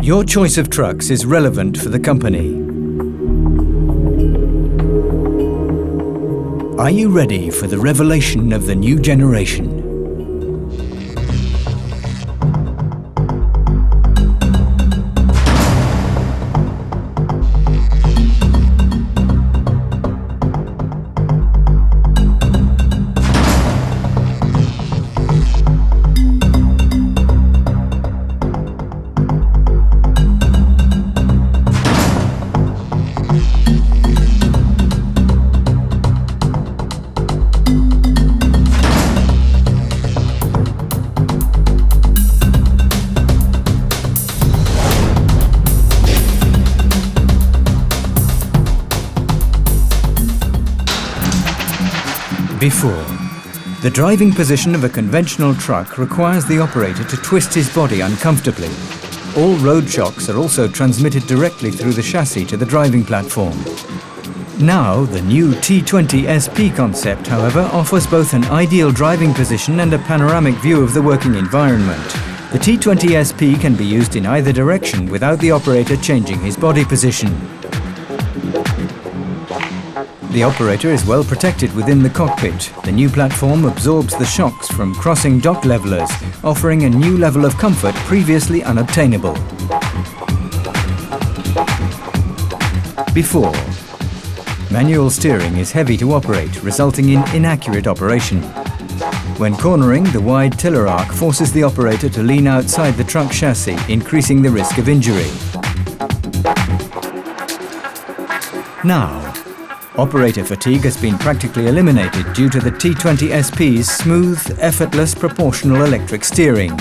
Your choice of trucks is relevant for the company. Are you ready for the revelation of the new generation? Before, the driving position of a conventional truck requires the operator to twist his body uncomfortably. All road shocks are also transmitted directly through the chassis to the driving platform. Now, the new T20 SP concept, however, offers both an ideal driving position and a panoramic view of the working environment. The T20 SP can be used in either direction without the operator changing his body position. The operator is well protected within the cockpit. The new platform absorbs the shocks from crossing dock levelers, offering a new level of comfort previously unobtainable. Before, manual steering is heavy to operate, resulting in inaccurate operation. When cornering, the wide tiller arc forces the operator to lean outside the truck chassis, increasing the risk of injury. Now, operator fatigue has been practically eliminated due to the T20 SP's smooth, effortless proportional electric steering.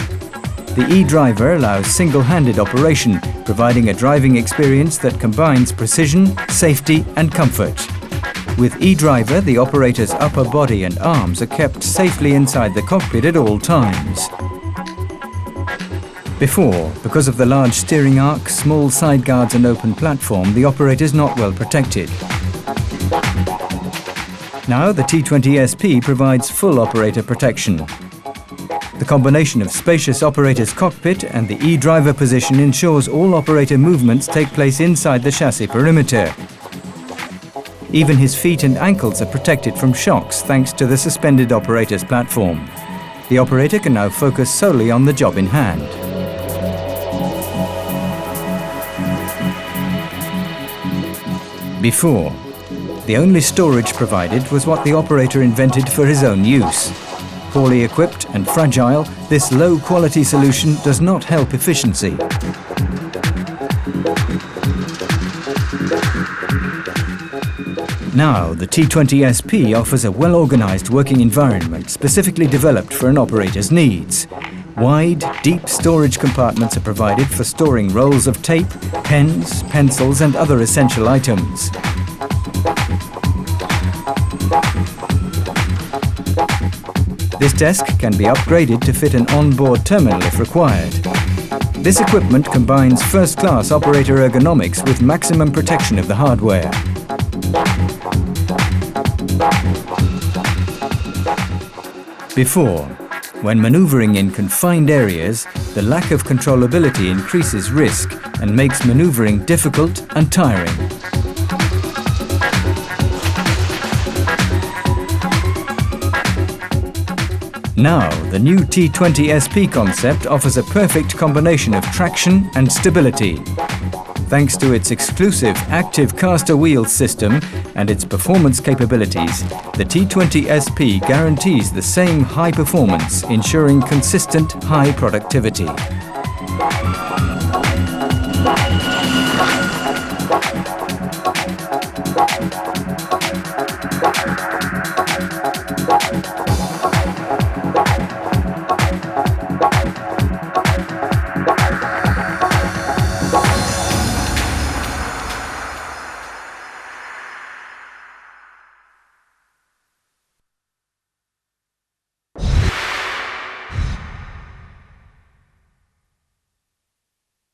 The eDriver allows single-handed operation, providing a driving experience that combines precision, safety and comfort. With eDriver, the operator's upper body and arms are kept safely inside the cockpit at all times. Before, because of the large steering arc, small side guards and open platform, the operator is not well protected. Now the T20 SP provides full operator protection. The combination of spacious operator's cockpit and the eDriver position ensures all operator movements take place inside the chassis perimeter. Even his feet and ankles are protected from shocks thanks to the suspended operator's platform. The operator can now focus solely on the job in hand. Before, the only storage provided was what the operator invented for his own use. Poorly equipped and fragile, this low-quality solution does not help efficiency. Now, the T20 SP offers a well-organized working environment specifically developed for an operator's needs. Wide, deep storage compartments are provided for storing rolls of tape, pens, pencils and other essential items. This desk can be upgraded to fit an onboard terminal if required. This equipment combines first-class operator ergonomics with maximum protection of the hardware. Before, when maneuvering in confined areas, the lack of controllability increases risk and makes maneuvering difficult and tiring. Now, the new T20 SP concept offers a perfect combination of traction and stability. Thanks to its exclusive active caster wheel system and its performance capabilities, the T20 SP guarantees the same high performance, ensuring consistent high productivity.